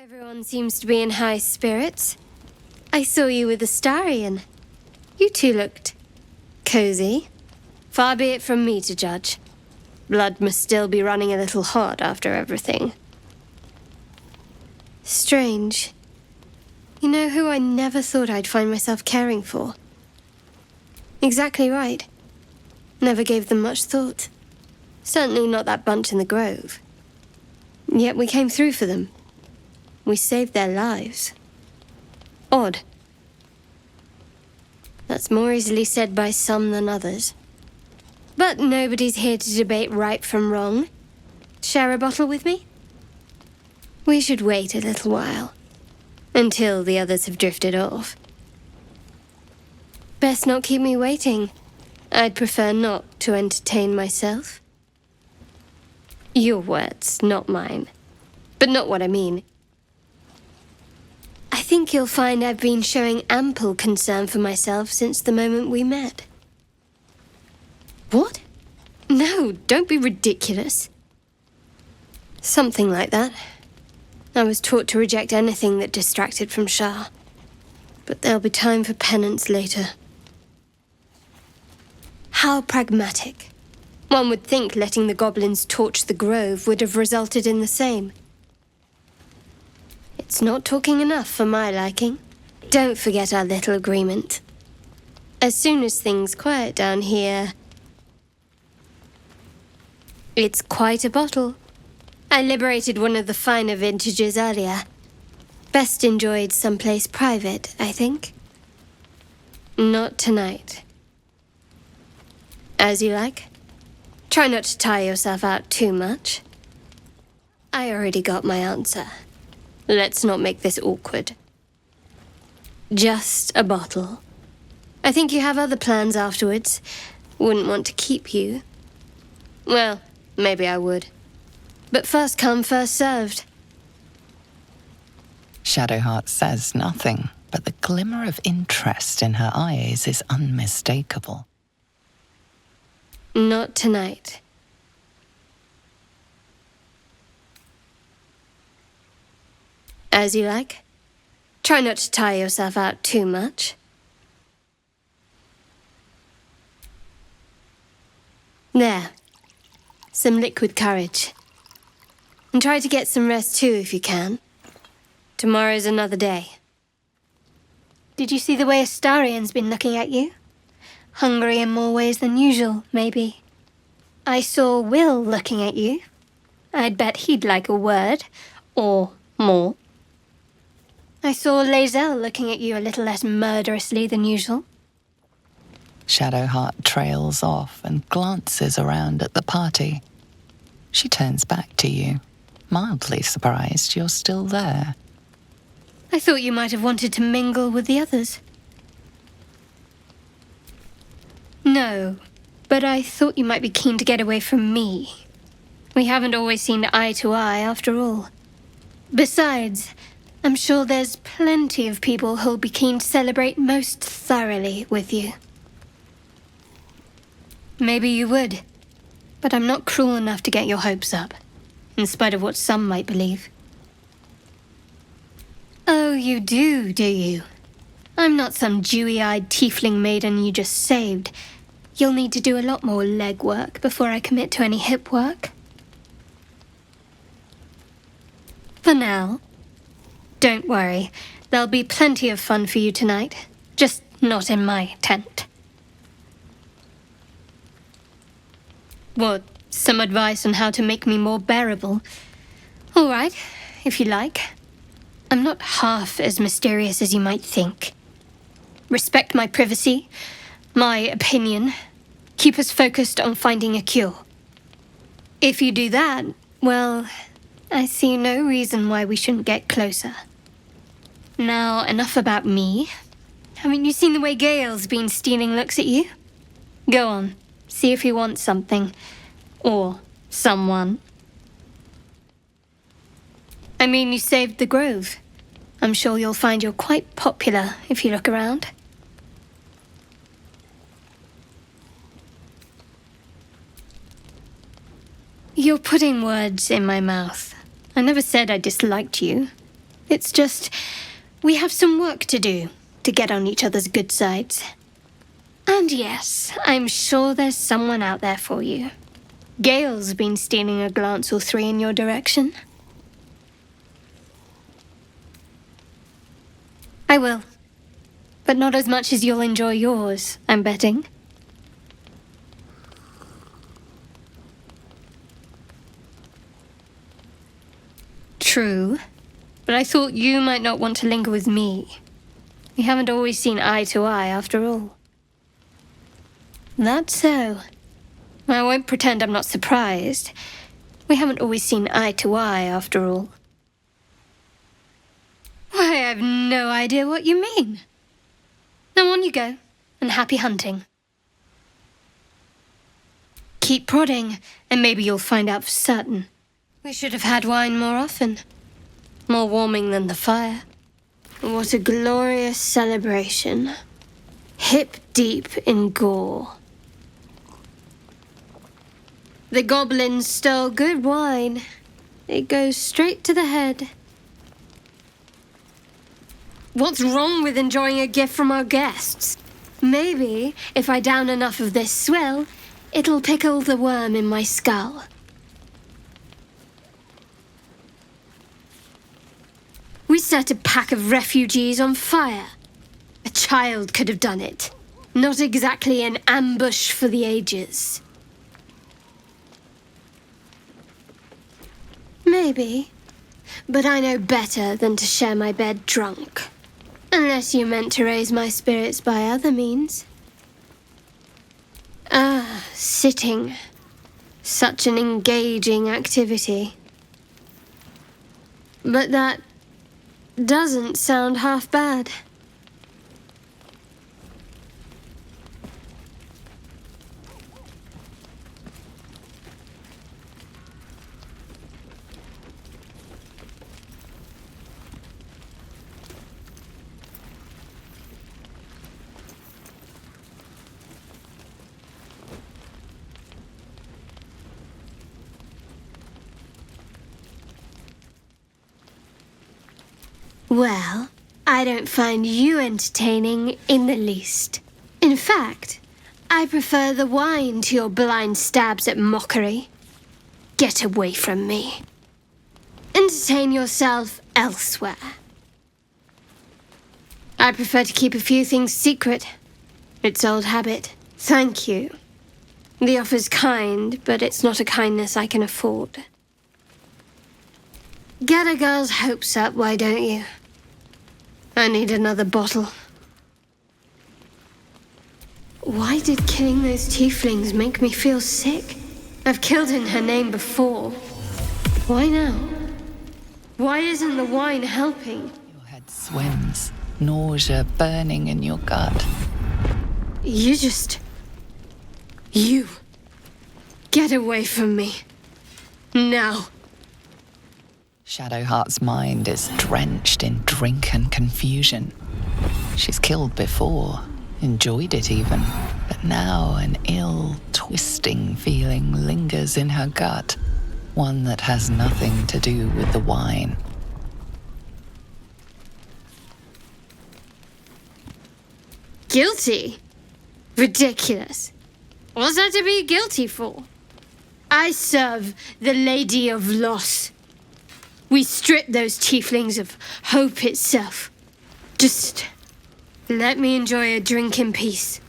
Everyone seems to be in high spirits. I saw you with Astarion. You two looked cozy. Far be it from me to judge. Blood must still be running a little hot after everything. Strange. You know who I never thought I'd find myself caring for? Exactly right. Never gave them much thought. Certainly not that bunch in the grove. Yet we came through for them. We saved their lives. Odd. That's more easily said by some than others. But nobody's here to debate right from wrong. Share a bottle with me? We should wait a little while. Until the others have drifted off. Best not keep me waiting. I'd prefer not to entertain myself. Your words, not mine. But not what I mean. I think you'll find I've been showing ample concern for myself since the moment we met. What? No, don't be ridiculous. Something like that. I was taught to reject anything that distracted from Shah. But there'll be time for penance later. How pragmatic. One would think letting the goblins torch the grove would have resulted in the same. It's not talking enough for my liking. Don't forget our little agreement. As soon as things quiet down here... It's quite a bottle. I liberated one of the finer vintages earlier. Best enjoyed someplace private, I think. Not tonight. As you like. Try not to tire yourself out too much. I already got my answer. Let's not make this awkward. Just a bottle. I think you have other plans afterwards. Wouldn't want to keep you. Well, maybe I would. But first come, first served. Shadowheart says nothing, but the glimmer of interest in her eyes is unmistakable. Not tonight. As you like. Try not to tire yourself out too much. There. Some liquid courage. And try to get some rest too if you can. Tomorrow's another day. Did you see the way Astarion's been looking at you? Hungry in more ways than usual, maybe. I saw Will looking at you. I'd bet he'd like a word. Or more. I saw Lae'zel looking at you a little less murderously than usual. Shadowheart trails off and glances around at the party. She turns back to you, mildly surprised you're still there. I thought you might have wanted to mingle with the others. No, but I thought you might be keen to get away from me. We haven't always seen eye to eye, after all. Besides, I'm sure there's plenty of people who'll be keen to celebrate most thoroughly with you. Maybe you would, but I'm not cruel enough to get your hopes up, in spite of what some might believe. Oh, you do you? I'm not some dewy-eyed tiefling maiden you just saved. You'll need to do a lot more legwork before I commit to any hip work. For now. Don't worry, there'll be plenty of fun for you tonight. Just not in my tent. What, some advice on how to make me more bearable? All right, if you like. I'm not half as mysterious as you might think. Respect my privacy, my opinion. Keep us focused on finding a cure. If you do that, well, I see no reason why we shouldn't get closer. Now, enough about me. Haven't you seen the way Gale's been stealing looks at you? Go on, see if he wants something. Or someone. I mean, you saved the grove. I'm sure you'll find you're quite popular if you look around. You're putting words in my mouth. I never said I disliked you. It's just, we have some work to do to get on each other's good sides. And yes, I'm sure there's someone out there for you. Gale's been stealing a glance or three in your direction. I will. But not as much as you'll enjoy yours, I'm betting. True. But I thought you might not want to linger with me. We haven't always seen eye to eye, after all. That's so. I won't pretend I'm not surprised. We haven't always seen eye to eye, after all. Why, I have no idea what you mean. Now on you go, and happy hunting. Keep prodding, and maybe you'll find out for certain. We should have had wine more often. More warming than the fire. What a glorious celebration. Hip deep in gore. The goblins stole good wine. It goes straight to the head. What's wrong with enjoying a gift from our guests? Maybe, if I down enough of this swill, it'll pickle the worm in my skull. We set a pack of refugees on fire. A child could have done it. Not exactly an ambush for the ages. Maybe. But I know better than to share my bed drunk. Unless you meant to raise my spirits by other means. Ah, sitting. Such an engaging activity. But that doesn't sound half bad. Well, I don't find you entertaining in the least. In fact, I prefer the wine to your blind stabs at mockery. Get away from me. Entertain yourself elsewhere. I prefer to keep a few things secret. It's old habit. Thank you. The offer's kind, but it's not a kindness I can afford. Get a girl's hopes up, why don't you? I need another bottle. Why did killing those tieflings make me feel sick? I've killed in her name before. Why now? Why isn't the wine helping? Your head swims, nausea burning in your gut. You. Get away from me. Now. Shadowheart's mind is drenched in drink and confusion. She's killed before, enjoyed it even, but now an ill, twisting feeling lingers in her gut, one that has nothing to do with the wine. Guilty? Ridiculous. What's that to be guilty for? I serve the Lady of Loss. We strip those tieflings of hope itself. Just let me enjoy a drink in peace.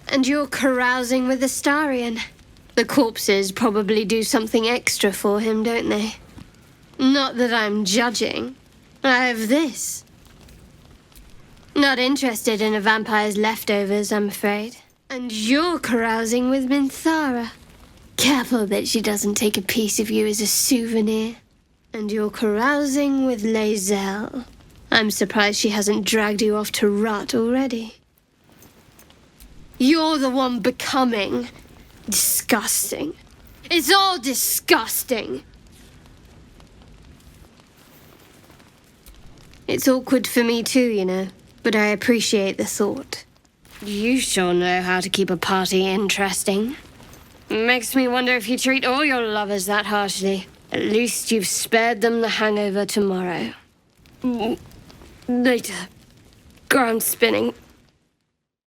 And you're carousing with Astarion. The corpses probably do something extra for him, don't they? Not that I'm judging. I have this. Not interested in a vampire's leftovers, I'm afraid. And you're carousing with Minthara. Careful that she doesn't take a piece of you as a souvenir. And you're carousing with Lae'zel. I'm surprised she hasn't dragged you off to rot already. You're the one becoming. Disgusting. It's all disgusting. It's awkward for me too, you know, but I appreciate the thought. You sure know how to keep a party interesting. Makes me wonder if you treat all your lovers that harshly. At least you've spared them the hangover tomorrow. Later. Ground spinning.